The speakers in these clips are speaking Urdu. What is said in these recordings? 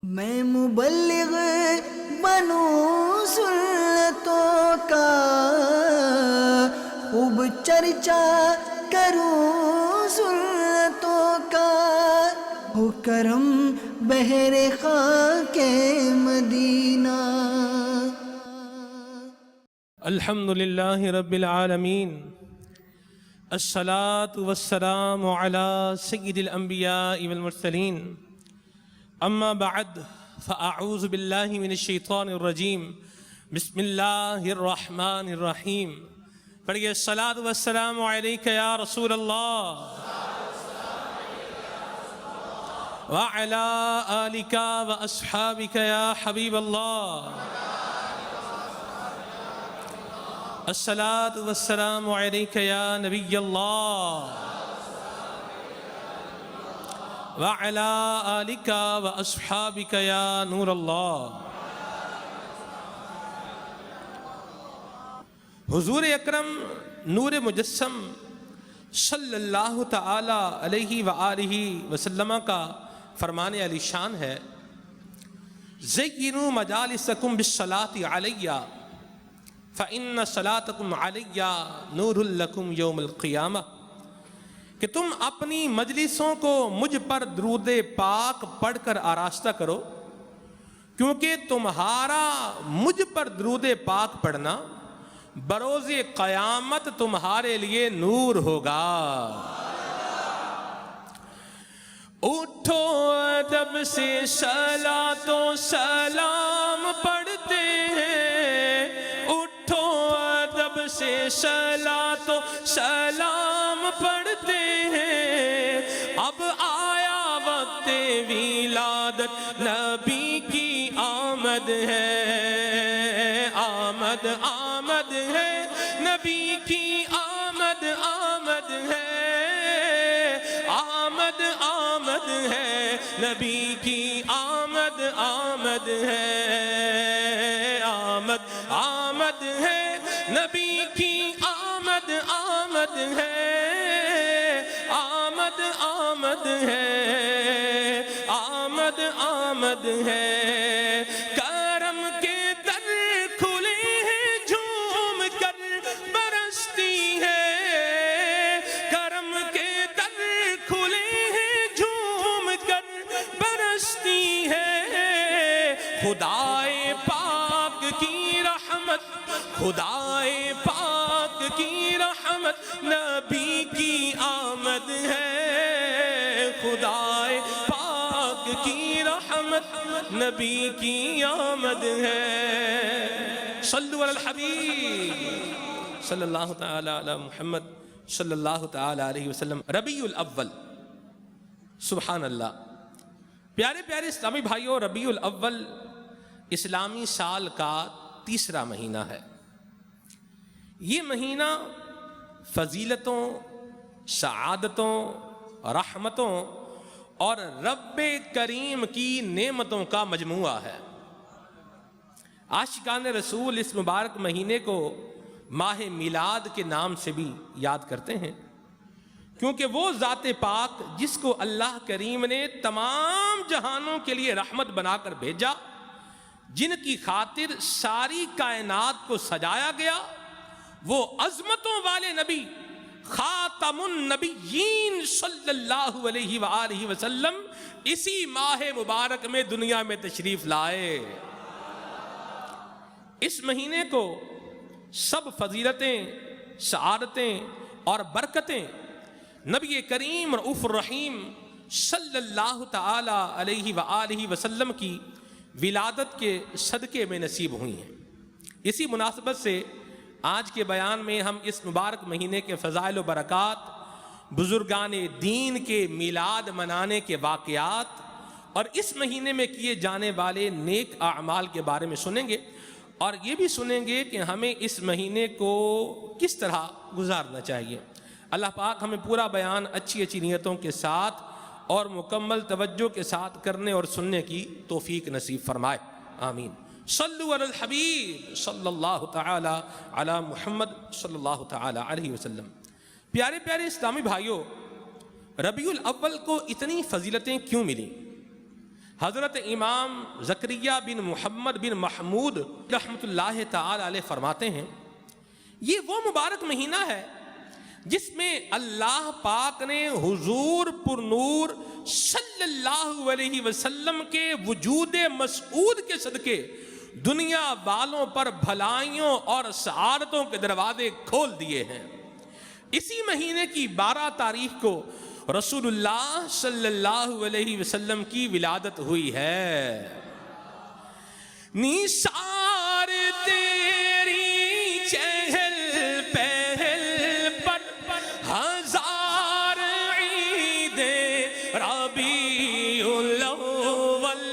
میں مبلغ بنوں سنتوں کا، خوب چرچا کروں سنتوں کا، ہو کرم بہر خاک مدینہ۔ الحمدللہ رب العالمین، الصلاة والسلام علی سید الانبیاء والمرسلین، اما بعد فاعوذ باللہ من الشیطان الرجیم، بسم اللہ الرحمن الرحیم۔ پڑھئے الصلاة والسلام علیک یا رسول اللہ وعلی آلک واصحابک یا حبیب اللہ۔ الصلاة والسلام علیک یا نبی اللہ وعلی آلک واصحابک یا نور اللہ۔ حضور اکرم نور مجسم صلی اللہ تعالی علیہ وآلہ وسلم کا فرمان علی شان ہے، زینوا مجالسکم بالصلاۃ علی فإن صلاتکم علی نور لکم یوم القیامہ، کہ تم اپنی مجلسوں کو مجھ پر درود پاک پڑھ کر آراستہ کرو، کیونکہ تمہارا مجھ پر درود پاک پڑھنا بروز قیامت تمہارے لیے نور ہوگا۔ اٹھو ادب سے صلاۃ و سلام پڑھتے ہیں، اٹھو ادب سے صلاۃ و سلام پڑھتے ہیں، اب آیا وقت ولادت نبی کی آمد ہے، آمد آمد ہے نبی کی آمد، آمد ہے، آمد آمد ہے نبی کی آمد، آمد ہے، آمد آمد ہے نبی کی آمد، آمد ہے، آمد آمد ہے، آمد آمد ہے۔ کرم کے در کھلے ہیں جھوم کر برستی ہے، کرم کے در کھلے ہیں جھوم کر برستی ہے، خدائے پاک کی رحمت، خدائے پاک کی رحمت نبی کی آمد ہے، خدائے پاک کی رحمت نبی کی آمد ہے۔ صلو علی الحبیب صلی اللہ تعالی علی محمد صلی اللہ تعالی علیہ وسلم۔ ربیع الاول، سبحان اللہ۔ پیارے پیارے اسلامی بھائیوں، ربیع الاول اسلامی سال کا تیسرا مہینہ ہے۔ یہ مہینہ فضیلتوں، سعادتوں، رحمتوں اور رب کریم کی نعمتوں کا مجموعہ ہے۔ عاشقان رسول اس مبارک مہینے کو ماہ میلاد کے نام سے بھی یاد کرتے ہیں، کیونکہ وہ ذات پاک جس کو اللہ کریم نے تمام جہانوں کے لیے رحمت بنا کر بھیجا، جن کی خاطر ساری کائنات کو سجایا گیا، وہ عظمتوں والے نبی خاتم النبیین صلی اللہ علیہ وآلہ وسلم اسی ماہ مبارک میں دنیا میں تشریف لائے۔ اس مہینے کو سب فضیلتیں، سعادتیں اور برکتیں نبی کریم رؤوف الرحیم صلی اللہ تعالی علیہ وآلہ وسلم کی ولادت کے صدقے میں نصیب ہوئی ہیں۔ اسی مناسبت سے آج کے بیان میں ہم اس مبارک مہینے کے فضائل و برکات، بزرگان دین کے میلاد منانے کے واقعات اور اس مہینے میں کیے جانے والے نیک اعمال کے بارے میں سنیں گے، اور یہ بھی سنیں گے کہ ہمیں اس مہینے کو کس طرح گزارنا چاہیے۔ اللہ پاک ہمیں پورا بیان اچھی اچھی نیتوں کے ساتھ اور مکمل توجہ کے ساتھ کرنے اور سننے کی توفیق نصیب فرمائے، آمین۔ صلو علی الحبیب صلی اللہ تعالی علی محمد صلی اللہ تعالی علیہ وسلم۔ پیارے پیارے اسلامی بھائیوں، ربیع الاول کو اتنی فضیلتیں کیوں ملی؟ حضرت امام زکریہ بن محمد بن محمود رحمۃ اللہ تعالی علیہ فرماتے ہیں یہ وہ مبارک مہینہ ہے جس میں اللہ پاک نے حضور پر نور صلی اللہ علیہ وسلم کے وجود مسعود کے صدقے دنیا والوں پر بھلائیوں اور سعادتوں کے دروازے کھول دیے ہیں۔ اسی مہینے کی 12 تاریخ کو رسول اللہ صلی اللہ علیہ وسلم کی ولادت ہوئی ہے۔ نثار تیری چہل پہل پر ہزار عید ربیع الاول،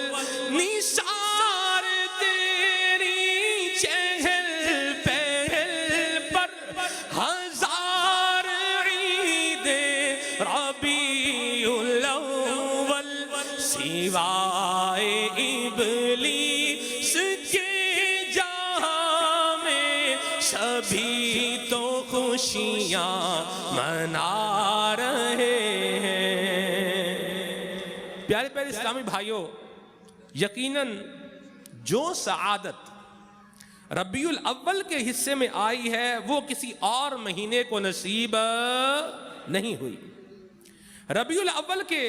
نثار تیری چہل پہل پر ہزار عید ربیع الاول، سوائے ابلیس کے جہاں میں سبھی تو خوشیاں منا رہے ہیں۔ پیارے پیارے اسلامی بھائیوں، یقیناً جو سعادت ربیع الاول کے حصے میں آئی ہے وہ کسی اور مہینے کو نصیب نہیں ہوئی۔ ربیع الاول کے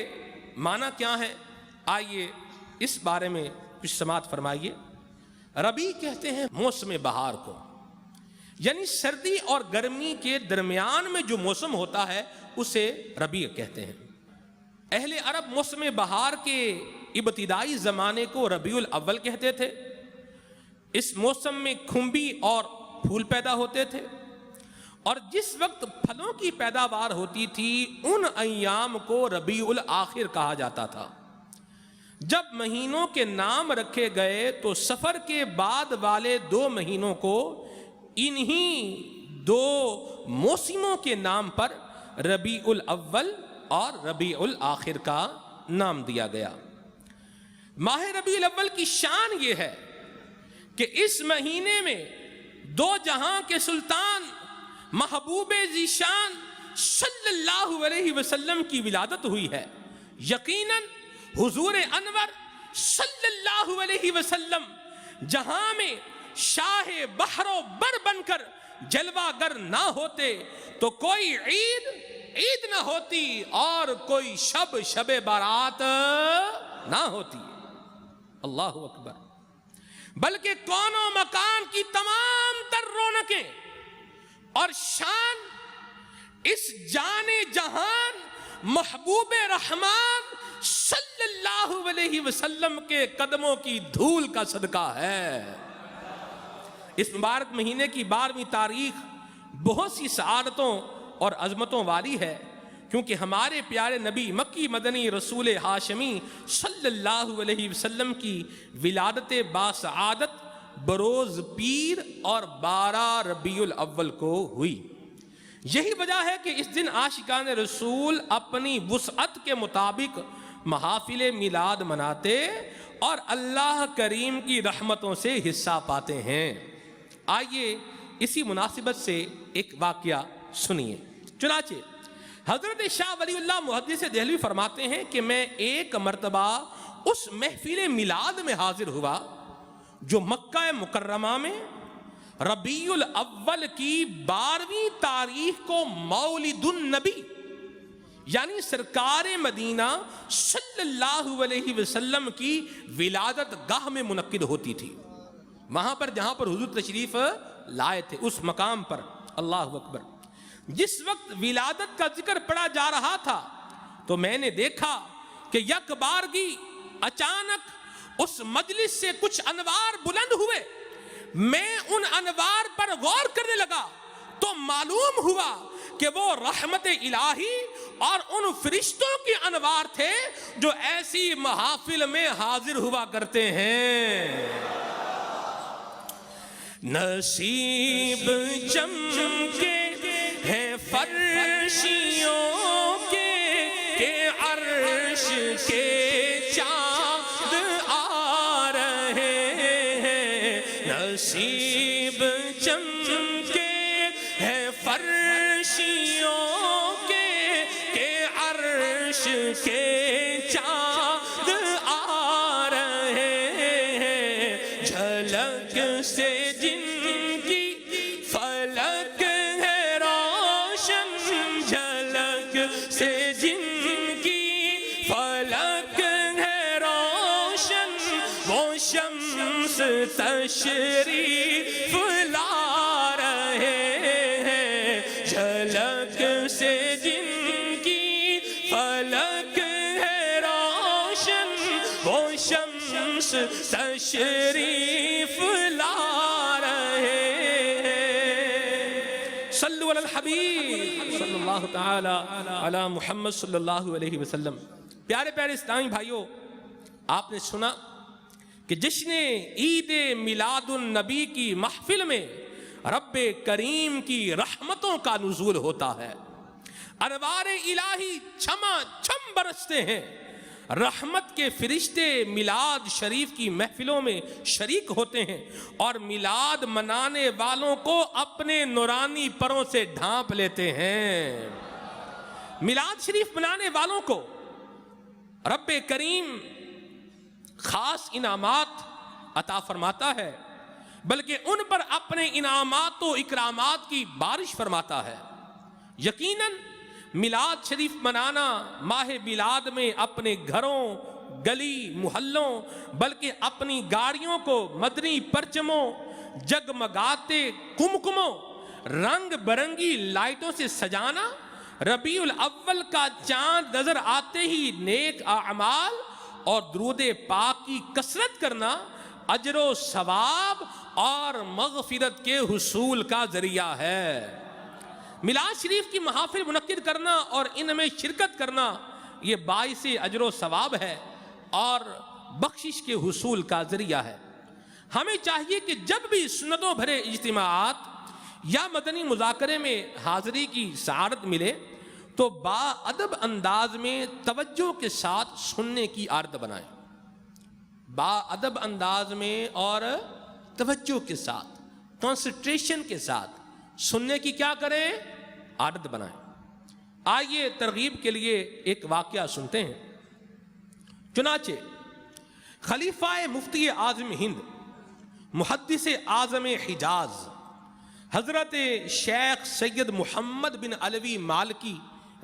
معنی کیا ہے؟ آئیے اس بارے میں کچھ سماعت فرمائیے۔ ربیع کہتے ہیں موسم بہار کو، یعنی سردی اور گرمی کے درمیان میں جو موسم ہوتا ہے اسے ربیع کہتے ہیں۔ اہل عرب موسم بہار کے ابتدائی زمانے کو ربیع الاول کہتے تھے۔ اس موسم میں کھمبی اور پھول پیدا ہوتے تھے، اور جس وقت پھلوں کی پیداوار ہوتی تھی ان ایام کو ربیع الاخر کہا جاتا تھا۔ جب مہینوں کے نام رکھے گئے تو سفر کے بعد والے 2 مہینوں کو انہی 2 موسموں کے نام پر ربیع الاول اور ربیع الاخر کا نام دیا گیا۔ ماہ ربیع الاول کی شان یہ ہے کہ اس مہینے میں 2 جہاں کے سلطان محبوب ذیشان صلی اللہ علیہ وسلم کی ولادت ہوئی ہے۔ یقیناً حضور انور صلی اللہ علیہ وسلم جہاں میں شاہ بحر و بر بن کر جلوہ گر نہ ہوتے تو کوئی عید نہ ہوتی اور کوئی شب بارات نہ ہوتی۔ اللہ اکبر۔ بلکہ کون و مکان کی تمام تر رونقیں اور شان اس جان جہان محبوب رحمان صلی اللہ علیہ وسلم کے قدموں کی دھول کا صدقہ ہے۔ اس مبارک مہینے کی 12ویں تاریخ بہت سی سعادتوں اور عظمتوں والی ہے، کیونکہ ہمارے پیارے نبی مکی مدنی رسول ہاشمی صلی اللہ علیہ وسلم کی ولادت باسعادت بروز پیر اور 12 ربیع الاول کو ہوئی۔ یہی وجہ ہے کہ اس دن عاشقان رسول اپنی وسعت کے مطابق محافل میلاد مناتے اور اللہ کریم کی رحمتوں سے حصہ پاتے ہیں۔ آئیے اسی مناسبت سے ایک واقعہ سنیے۔ چنانچہ حضرت شاہ ولی اللہ محدث دہلوی فرماتے ہیں کہ میں ایک مرتبہ اس محفل میلاد میں حاضر ہوا جو مکہ مکرمہ میں ربیع الاول کی 12ویں تاریخ کو مولد النبی یعنی سرکار مدینہ صلی اللہ علیہ وسلم کی ولادت گاہ میں منعقد ہوتی تھی۔ وہاں پر جہاں پر حضور تشریف لائے تھے اس مقام پر، اللہ اکبر، جس وقت ولادت کا ذکر پڑا جا رہا تھا تو میں نے دیکھا کہ یک بارگی اچانک اس مجلس سے کچھ انوار بلند ہوئے۔ میں ان انوار پر غور کرنے لگا تو معلوم ہوا کہ وہ رحمت الہی اور ان فرشتوں کی انوار تھے جو ایسی محافل میں حاضر ہوا کرتے ہیں۔ نصیب چمکے ہیں فرشیوں کے کہ عرش کے چاند آ رہے ہیں۔ نصیب چمکے ہیں فرشیوں کے کہ عرش کے چاند آ سے جن کی فلک ہے روشن، جھلک سے جن کی فلک ہے روشن، وہ شمس تشریف لا رہے ہیں، جھلک سے جن کی فلک ہے روشن، وہ شمس تشریف لا رہے ہیں۔ صلو علی الحبیب صلی اللہ تعالی علی محمد صلی اللہ علیہ وسلم۔ پیارے پیارے اسلامی بھائیوں، آپ نے سنا کہ جشن عید میلاد النبی کی محفل میں رب کریم کی رحمتوں کا نزول ہوتا ہے، انوار الہی چھما چھم برستے ہیں، رحمت کے فرشتے میلاد شریف کی محفلوں میں شریک ہوتے ہیں اور میلاد منانے والوں کو اپنے نورانی پروں سے ڈھانپ لیتے ہیں۔ میلاد شریف منانے والوں کو رب کریم خاص انعامات عطا فرماتا ہے، بلکہ ان پر اپنے انعامات و اکرامات کی بارش فرماتا ہے۔ یقیناً میلاد شریف منانا ماہ میلاد میں اپنے گھروں، گلی محلوں، بلکہ اپنی گاڑیوں کو مدنی پرچموں، جگمگاتے کمکموں، رنگ برنگی لائٹوں سے سجانا، ربیع الاول کا چاند نظر آتے ہی نیک اعمال اور درود پاک کی کثرت کرنا اجر و ثواب اور مغفرت کے حصول کا ذریعہ ہے۔ میلاد شریف کی محافل منعقد کرنا اور ان میں شرکت کرنا یہ باعث اجر و ثواب ہے اور بخشش کے حصول کا ذریعہ ہے۔ ہمیں چاہیے کہ جب بھی سنتوں بھرے اجتماعات یا مدنی مذاکرے میں حاضری کی سعادت ملے تو باادب انداز میں توجہ کے ساتھ سننے کی عادت بنائیں، باادب انداز میں اور توجہ کے ساتھ، کنسنٹریشن کے ساتھ سننے کی کیا کریں؟ عادت بنائیں۔ آئیے ترغیب کے لیے ایک واقعہ سنتے ہیں۔ چنانچہ خلیفہ مفتی اعظم ہند، محدث اعظم حجاز حضرت شیخ سید محمد بن علوی مالکی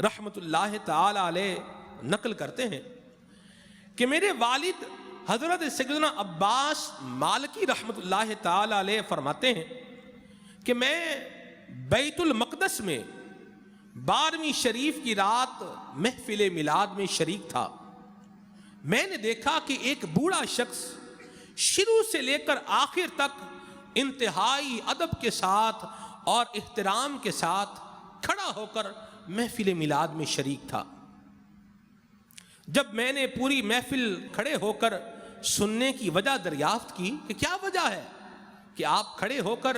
رحمۃ اللہ تعالی علیہ نقل کرتے ہیں کہ میرے والد حضرت سیدنا عباس مالکی رحمۃ اللہ تعالی علیہ فرماتے ہیں کہ میں بیت المقدس میں 12ویں شریف کی رات محفل میلاد میں شریک تھا۔ میں نے دیکھا کہ ایک بوڑھا شخص شروع سے لے کر آخر تک انتہائی ادب کے ساتھ اور احترام کے ساتھ کھڑا ہو کر محفل میلاد میں شریک تھا۔ جب میں نے پوری محفل کھڑے ہو کر سننے کی وجہ دریافت کی کہ کیا وجہ ہے کہ آپ کھڑے ہو کر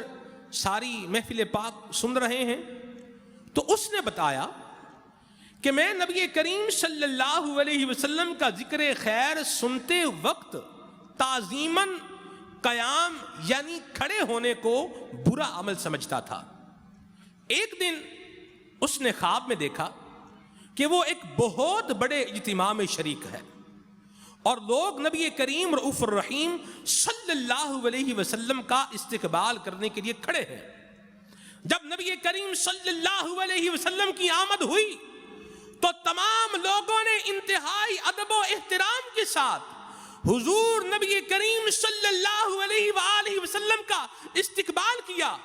ساری محفل پاک سن رہے ہیں، تو اس نے بتایا کہ میں نبی کریم صلی اللہ علیہ وسلم کا ذکر خیر سنتے وقت تعظیماً قیام یعنی کھڑے ہونے کو برا عمل سمجھتا تھا۔ ایک دن اس نے خواب میں دیکھا کہ وہ ایک بہت بڑے اجتماع میں شریک ہے اور لوگ نبی کریم رؤوف الرحیم صلی اللہ علیہ وسلم کا استقبال کرنے کے لیے کھڑے ہیں۔ جب نبی کریم صلی اللہ علیہ وسلم کی آمد ہوئی تو تمام لوگوں نے انتہائی ادب و احترام کے ساتھ حضور نبی کریم صلی اللہ علیہ وآلہ وسلم کا استقبال کیا،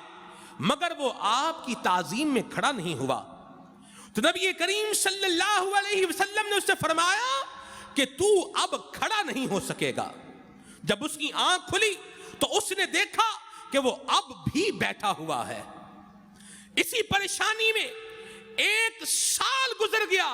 مگر وہ آپ کی تعظیم میں کھڑا نہیں ہوا۔ تو نبی کریم صلی اللہ علیہ وسلم نے اس سے فرمایا کہ تو اب کھڑا نہیں ہو سکے گا۔ جب اس کی آنکھ کھلی تو اس نے دیکھا کہ وہ اب بھی بیٹھا ہوا ہے۔ اسی پریشانی میں 1 سال گزر گیا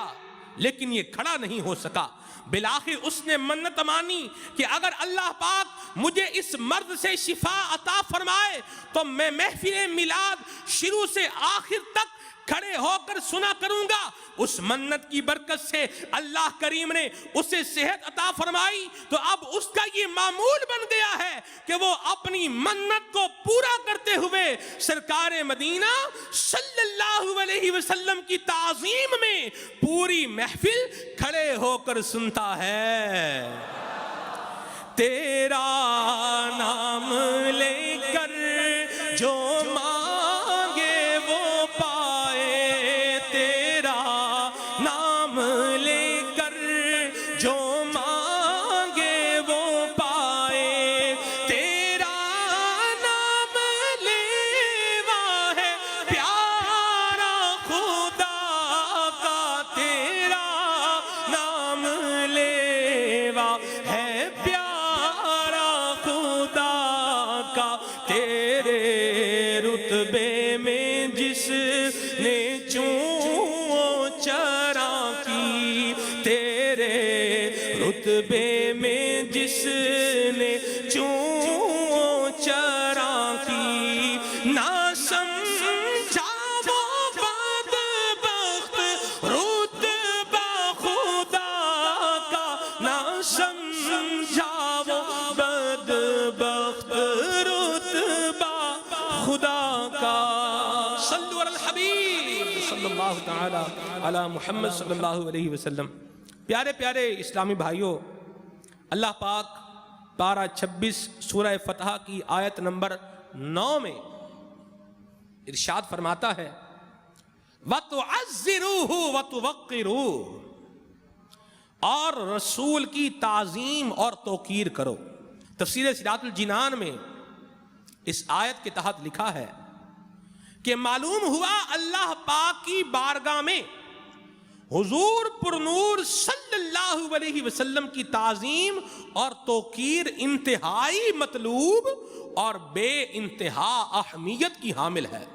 لیکن یہ کھڑا نہیں ہو سکا۔ بالآخر اس نے منت مانی کہ اگر اللہ پاک مجھے اس مرض سے شفا عطا فرمائے تو میں محفل میلاد شروع سے آخر تک کھڑے ہو کر سنا کروں گا۔ اس منت کی برکت سے اللہ کریم نے اسے صحت عطا فرمائی تو اب اس کا یہ معمول بن گیا ہے کہ وہ اپنی منت کو پورا کرتے ہوئے سرکار مدینہ صلی اللہ علیہ وسلم کی تعظیم میں پوری محفل کھڑے ہو کر سنتا ہے۔ تیرا نام لے کر کا تیرے رتبے میں جس نے چوں چرا کی، تیرے رتبے میں جس نے چوں چرا کی، نہ سمجھا وہ بدبخت رتبہ خدا کا، نہ سمجھا وہ بدبخت رتبہ خدا کا۔ صلو علی الحبیب صلی اللہ تعالی علی محمد صلی اللہ علیہ وسلم۔ پیارے پیارے اسلامی بھائیوں، اللہ پاک پارہ 26 سورہ فتح کی آیت نمبر 9 میں ارشاد فرماتا ہے وَتُعَزِّرُوهُ وَتُوَقِّرُوهُ، اور رسول کی تعظیم اور توقیر کرو۔ تفسیر صراط الجنان میں اس آیت کے تحت لکھا ہے کہ معلوم ہوا اللہ پاک کی بارگاہ میں حضور پر نور صلی اللہ علیہ وسلم کی تعظیم اور توقیر انتہائی مطلوب اور بے انتہا اہمیت کی حامل ہے،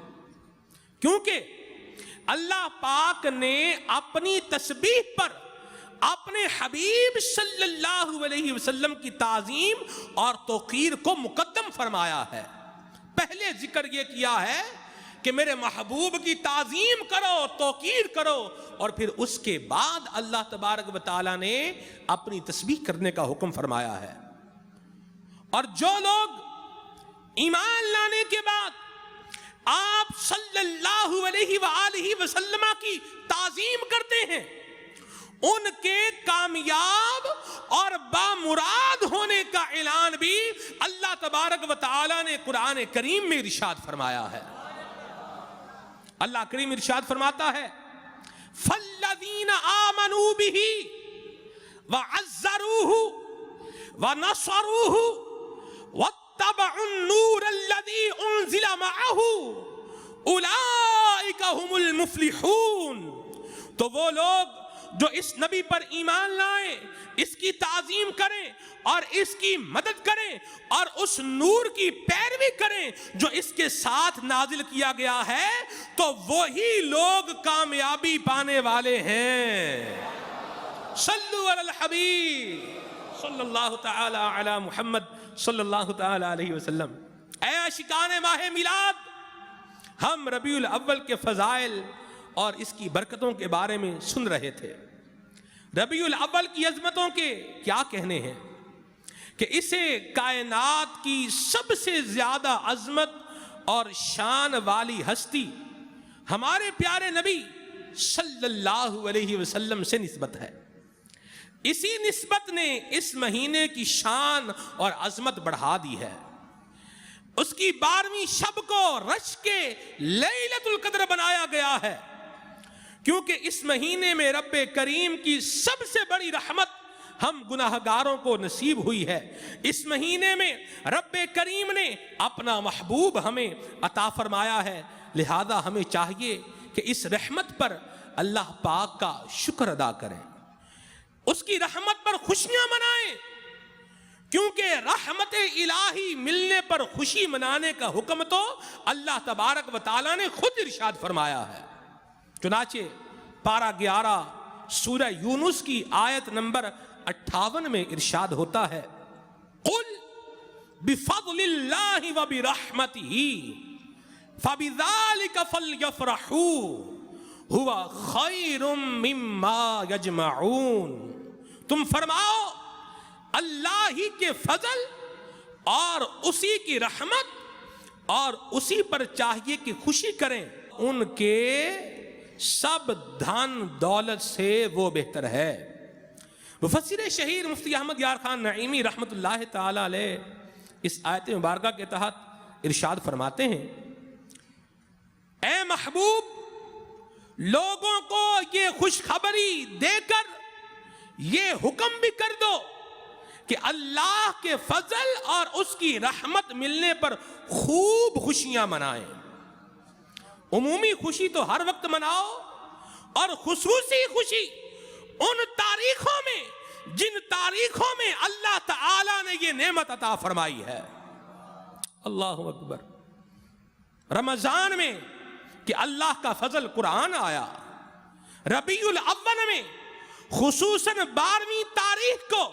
کیونکہ اللہ پاک نے اپنی تسبیح پر اپنے حبیب صلی اللہ علیہ وسلم کی تعظیم اور توقیر کو مقدم فرمایا ہے۔ پہلے ذکر یہ کیا ہے کہ میرے محبوب کی تعظیم کرو، توقیر کرو، اور پھر اس کے بعد اللہ تبارک و تعالیٰ نے اپنی تسبیح کرنے کا حکم فرمایا ہے۔ اور جو لوگ ایمان لانے کے بعد آپ صلی اللہ علیہ وآلہ وسلم کی تعظیم کرتے ہیں، ان کے کامیاب اور بامراد ہونے کا اعلان بھی اللہ تبارک و تعالیٰ نے قرآن کریم میں ارشاد فرمایا ہے۔ اللہ کریم ارشاد فرماتا ہے فَالَّذِينَ آمَنُوا بِهِ وَعَزَّرُوهُ وَنَصَرُوهُ وَاتَّبَعُوا النُّورَ الَّذِي أُنزِلَ مَعَهُ أُولَئِكَ هُمُ الْمُفْلِحُونَ، تو وہ لوگ جو اس نبی پر ایمان لائیں، اس کی تعظیم کریں اور اس کی مدد کریں اور اس نور کی پیروی کریں جو اس کے ساتھ نازل کیا گیا ہے، تو وہی لوگ کامیابی پانے والے ہیں۔ صلو علی الحبیب صلی اللہ تعالی علی محمد صلی اللہ تعالی علیہ وسلم۔ اے عاشقان ماہ میلاد، ہم ربیع الاول کے فضائل اور اس کی برکتوں کے بارے میں سن رہے تھے۔ ربیع الاول کی عظمتوں کے کیا کہنے ہیں کہ اسے کائنات کی سب سے زیادہ عظمت اور شان والی ہستی ہمارے پیارے نبی صلی اللہ علیہ وسلم سے نسبت ہے۔ اسی نسبت نے اس مہینے کی شان اور عظمت بڑھا دی ہے۔ اس کی 12ویں شب کو رشک کے لیلۃ القدر بنایا گیا ہے، کیونکہ اس مہینے میں رب کریم کی سب سے بڑی رحمت ہم گناہگاروں کو نصیب ہوئی ہے۔ اس مہینے میں رب کریم نے اپنا محبوب ہمیں عطا فرمایا ہے، لہذا ہمیں چاہیے کہ اس رحمت پر اللہ پاک کا شکر ادا کریں، اس کی رحمت پر خوشیاں منائیں، کیونکہ رحمت الہی ملنے پر خوشی منانے کا حکم تو اللہ تبارک و تعالیٰ نے خود ارشاد فرمایا ہے۔ چنانچہ پارہ 11 سورہ یونس کی آیت نمبر 58 میں ارشاد ہوتا ہے قُلْ بِفَضْلِ اللَّهِ وَبِرَحْمَتِهِ فَبِذَلِكَ فَلْيَفْرَحُوا هُوَ خَيْرٌ مِّمَّا يَجْمَعُونَ، تم فرماؤ اللہ ہی کے فضل اور اسی کی رحمت اور اسی پر چاہیے کہ خوشی کریں، ان کے سب دھن دولت سے وہ بہتر ہے۔ مفسر شہیر مفتی احمد یار خان نعیمی رحمت اللہ تعالی علیہ اس آیت مبارکہ کے تحت ارشاد فرماتے ہیں اے محبوب، لوگوں کو یہ خوشخبری دے کر یہ حکم بھی کر دو کہ اللہ کے فضل اور اس کی رحمت ملنے پر خوب خوشیاں منائیں۔ عمومی خوشی تو ہر وقت مناؤ، اور خصوصی خوشی ان تاریخوں میں جن تاریخوں میں اللہ تعالیٰ نے یہ نعمت عطا فرمائی ہے۔ اللہ اکبر. رمضان میں کہ اللہ کا فضل قرآن آیا، ربیع الاول میں خصوصاً 12ویں تاریخ کو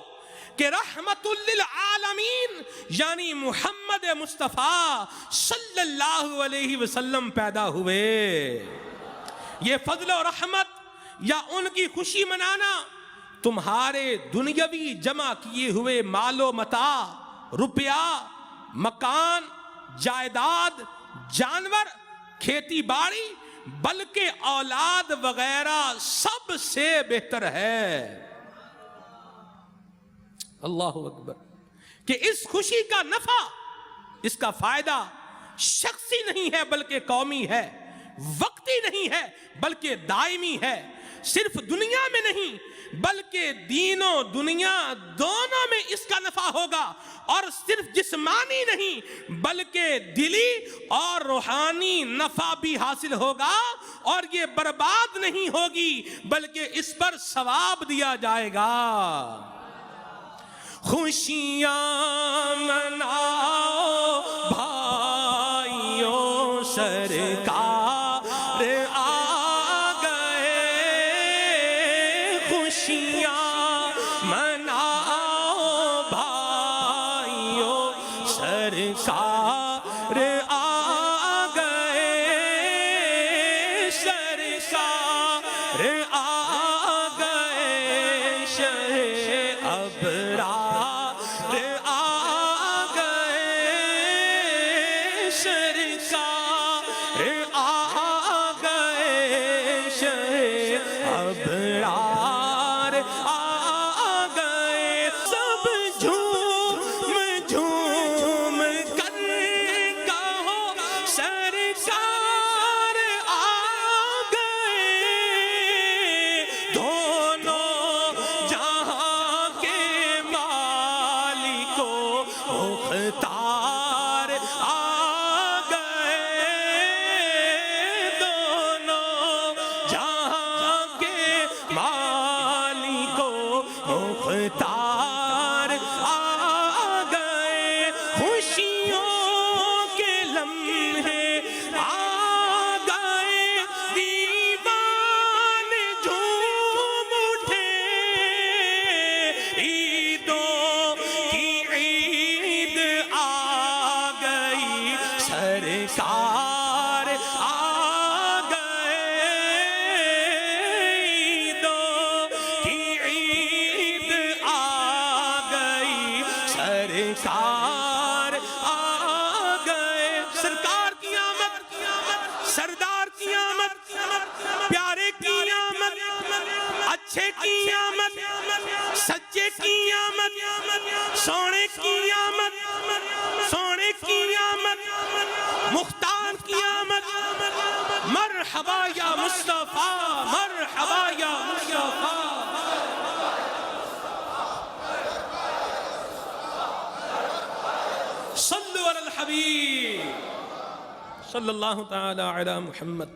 کہ رحمت للعالمین یعنی محمد مصطفیٰ صلی اللہ علیہ وسلم پیدا ہوئے. یہ فضل و رحمت یا ان کی خوشی منانا تمہارے دنیاوی جمع کیے ہوئے مال و متاع، روپیہ، مکان، جائیداد، جانور، کھیتی باڑی بلکہ اولاد وغیرہ سب سے بہتر ہے. اللہ اکبر. کہ اس خوشی کا نفع، اس کا فائدہ شخصی نہیں ہے بلکہ قومی ہے، وقتی نہیں ہے بلکہ دائمی ہے. صرف دنیا میں نہیں بلکہ دین و دنیا دونوں میں اس کا نفع ہوگا، اور صرف جسمانی نہیں بلکہ دلی اور روحانی نفع بھی حاصل ہوگا، اور یہ برباد نہیں ہوگی بلکہ اس پر ثواب دیا جائے گا. خوشیاں مناؤ بھائیوں، سرکار آ گئے. خوشیاں مناؤ بھائیوں، سرکار آ گئے. سرکار آ گئے. شہ ابرار کی آمد، سچے کی آمد، سونے کی آمد، سونے کی آمد، مختار کی آمد. مرحبا یا مصطفیٰ، مرحبا یا مصطفیٰ. صلو علی الحبیب صلی اللہ تعالی علی محمد.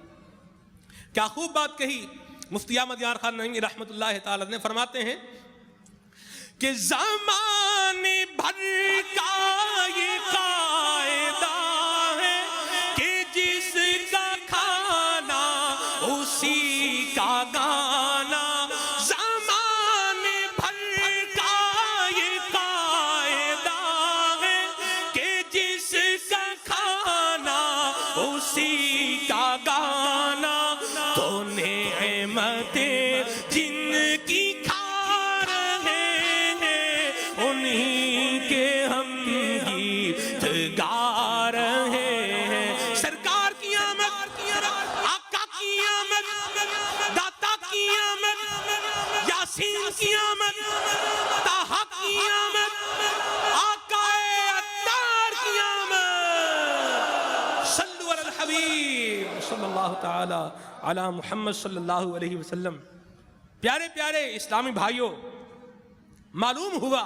کیا خوب بات کہی مفتی احمد یار خان نعیمی رحمت اللہ تعالی نے. فرماتے ہیں کہ زمانے بھر کا یہ قاعدہ ہے کہ جس کا کھانا اسی کا گانا. زمانے بھر کا یہ قاعدہ ہے کہ جس کا کھانا اسی کا گانا. تو نعمتیں جن کی کھا رہے ہیں انہی کے ہم گیت گا رہے ہیں. سرکار کی آمد، آقا کی آمد، داتا کی آمد، یاسین کی آمد، طٰہٰ کی آمد، آقا عطار کی آمد. صلو علی الحبیب صلی اللہ تعالی علی محمد صلی اللہ علیہ وسلم. پیارے پیارے اسلامی بھائیوں، معلوم ہوا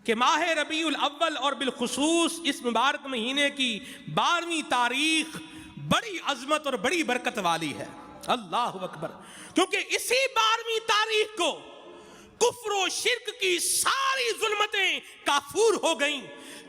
کہ ماہ ربیع الاول اور بالخصوص اس مبارک مہینے کی 12ویں تاریخ بڑی عظمت اور بڑی برکت والی ہے. اللہ اکبر. کیونکہ اسی 12ویں تاریخ کو کفر و شرک کی ساری ظلمتیں کافور ہو گئیں،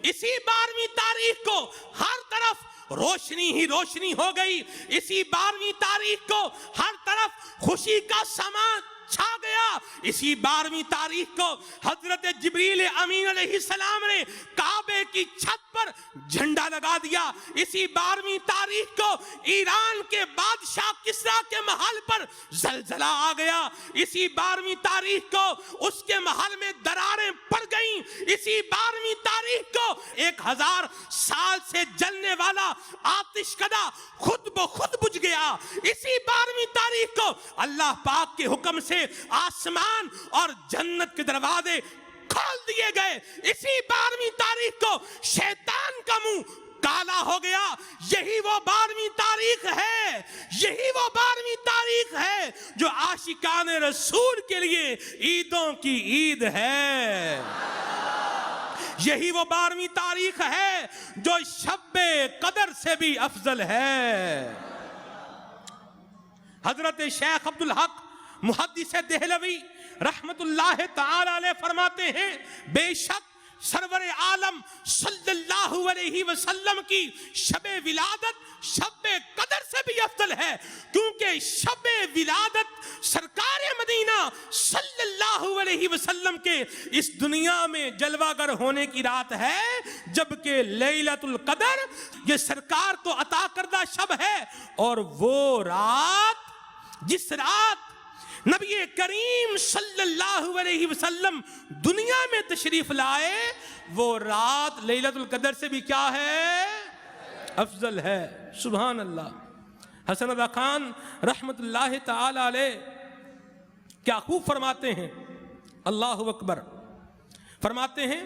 اسی 12ویں تاریخ کو ہر طرف روشنی ہی روشنی ہو گئی، اسی 12ویں تاریخ کو ہر طرف خوشی کا سامان چھا گیا، اسی 12ویں تاریخ کو حضرت جبریل امین علیہ السلام نے کعبے کی چھت پر جھنڈا لگا دیا، اسی 12ویں تاریخ کو ایران کے بادشاہ کسریٰ کے محل پر زلزلہ آ گیا، اسی 12ویں تاریخ کو اس کے محل میں دراریں پڑ گئیں، اسی 12ویں تاریخ کو 1000 سال سے جلنے والا آتش کدہ خود بخود بجھ گیا، اسی 12ویں تاریخ کو اللہ پاک کے حکم سے آسمان اور جنت کے دروازے کھول دیے گئے، اسی 12ویں تاریخ کو شیطان کا منہ کالا ہو گیا۔ یہی وہ 12ویں تاریخ ہے، یہی وہ 12ویں تاریخ ہے جو عاشقان رسول کے لیے عیدوں کی عید ہے، یہی وہ 12ویں تاریخ ہے جو شب قدر سے بھی افضل ہے۔ حضرت شیخ عبدالحق محدث دہلوی رحمت اللہ تعالی علیہ فرماتے ہیں، بے شک سرور عالم صلی اللہ علیہ وسلم کی شب ولادت شب قدر سے بھی افضل ہے، کیونکہ شب ولادت سرکار مدینہ صلی اللہ علیہ وسلم کے اس دنیا میں جلوہ گر ہونے کی رات ہے، جبکہ لیلۃ القدر یہ سرکار کو عطا کردہ شب ہے، اور وہ رات جس رات نبی کریم صلی اللہ علیہ وسلم دنیا میں تشریف لائے، وہ رات لیلۃ القدر سے بھی کیا ہے؟ افضل ہے۔ سبحان اللہ۔ حسن رضا خان رحمت اللہ تعالی علیہ کیا خوب فرماتے ہیں، اللہ اکبر، فرماتے ہیں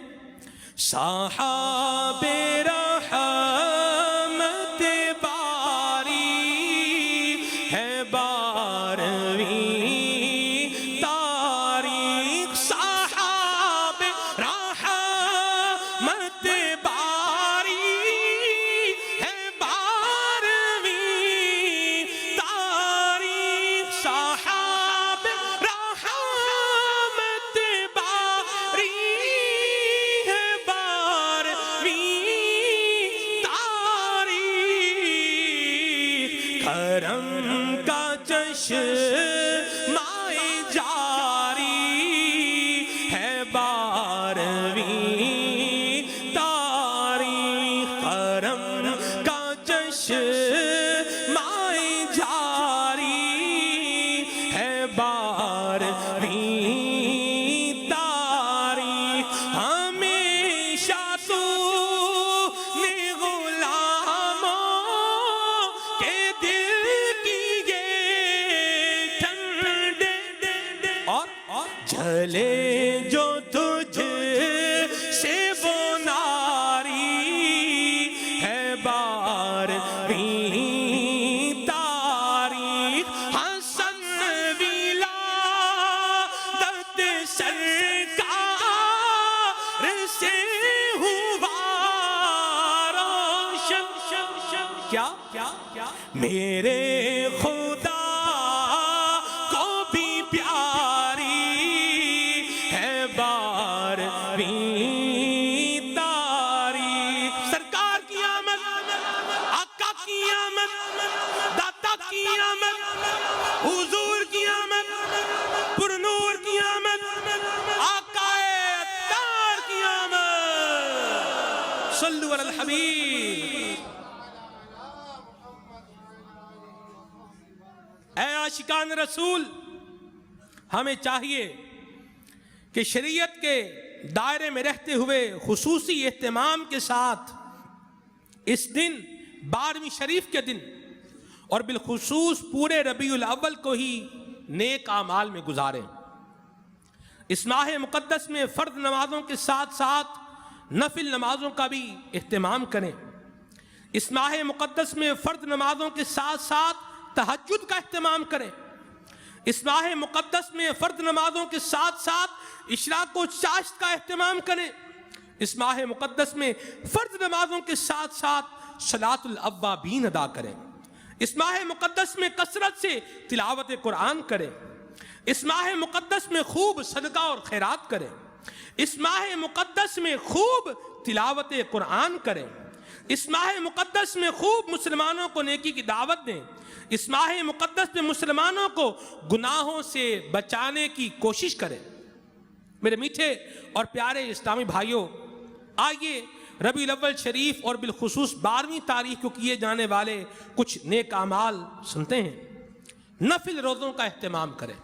صحاب رحمت باری ہے 12ویں جلے جو تجھ سے وہ ناری ہے 12ویں تاریخ، حسن ولادت سرکار سے ہوا روشن، کیا میرے خدا کو بھی پیاری ہے 12ویں تاریخ۔ سرکار کی آمد، آقا کی آمد، داتا کی آمد، حضور کی آمد، پر نور کی آمد، آقا اتار کی آمد، صلو علی الحبیب۔ اے عاشقان رسول، ہمیں چاہیے کہ شریعت کے دائرے میں رہتے ہوئے خصوصی اہتمام کے ساتھ اس دن 12ویں شریف کے دن اور بالخصوص پورے ربیع الاول کو ہی نیک اعمال میں گزاریں۔ اس ماہ مقدس میں فرض نمازوں کے ساتھ ساتھ نفل نمازوں کا بھی اہتمام کریں۔ اس ماہ مقدس میں فرض نمازوں کے ساتھ ساتھ تہجد کا اہتمام کریں۔ اس ماہ مقدس میں فرض نمازوں کے ساتھ ساتھ اشراق و چاشت کا اہتمام کریں۔ اس ماہ مقدس میں فرض نمازوں کے ساتھ ساتھ صلاۃ الاوابین ادا کریں۔ اس ماہ مقدس میں کثرت سے تلاوت قرآن کریں۔ اس ماہ مقدس میں خوب صدقہ اور خیرات کریں۔ اس ماہ مقدس میں خوب تلاوت قرآن کریں، اس ماہ مقدس میں خوب مسلمانوں کو نیکی کی دعوت دیں، اس ماہ مقدس میں مسلمانوں کو گناہوں سے بچانے کی کوشش کریں۔ میرے میٹھے اور پیارے اسلامی بھائیوں، آئیے ربیع الاول شریف اور بالخصوص 12ویں تاریخ کو کیے جانے والے کچھ نیک اعمال سنتے ہیں۔ نفل روزوں کا اہتمام کریں،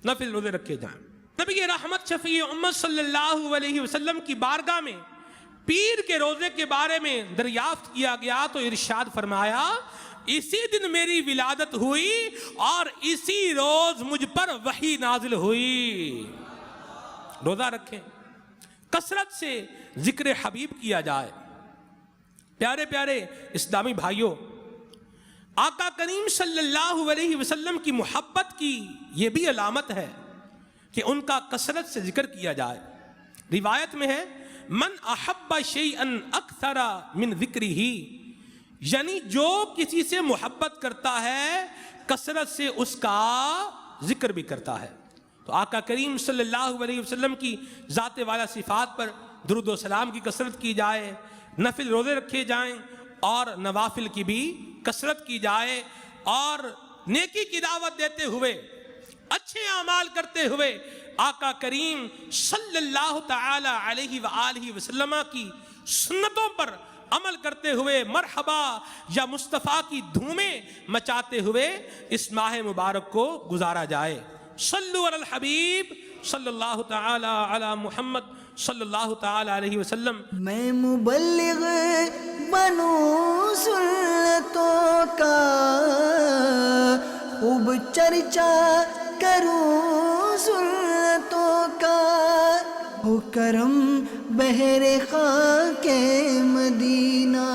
نفل روزے رکھے جائیں۔ نبی رحمت شفیع امت صلی اللہ علیہ وسلم کی بارگاہ میں پیر کے روزے کے بارے میں دریافت کیا گیا تو ارشاد فرمایا، اسی دن میری ولادت ہوئی اور اسی روز مجھ پر وحی نازل ہوئی۔ روزہ رکھیں، کثرت سے ذکر حبیب کیا جائے۔ پیارے پیارے اسلامی بھائیوں، آقا کریم صلی اللہ علیہ وسلم کی محبت کی یہ بھی علامت ہے کہ ان کا کثرت سے ذکر کیا جائے۔ روایت میں ہے، من احب شیئا اکثر من ذکرہ، یعنی جو کسی سے محبت کرتا ہے کثرت سے اس کا ذکر بھی کرتا ہے۔ تو آقا کریم صلی اللہ علیہ وسلم کی ذات والا صفات پر درود و سلام کی کثرت کی جائے، نفل روزے رکھے جائیں اور نوافل کی بھی کثرت کی جائے، اور نیکی کی دعوت دیتے ہوئے، اچھے اعمال کرتے ہوئے آقا کریم صلی اللہ تعالی علیہ وآلہ وسلم کی سنتوں پر عمل کرتے ہوئے، مرحبا یا مصطفیٰ کی دھومیں مچاتے ہوئے اس ماہ مبارک کو گزارا جائے۔ صلو علی الحبیب صلی اللہ تعالی علی محمد صلی اللہ تعالی علیہ وسلم۔ میں مبلغ بنوں سنتوں کا، خوب چرچا کروں سنتوں کا، ہو کرم بہر خاک مدینہ۔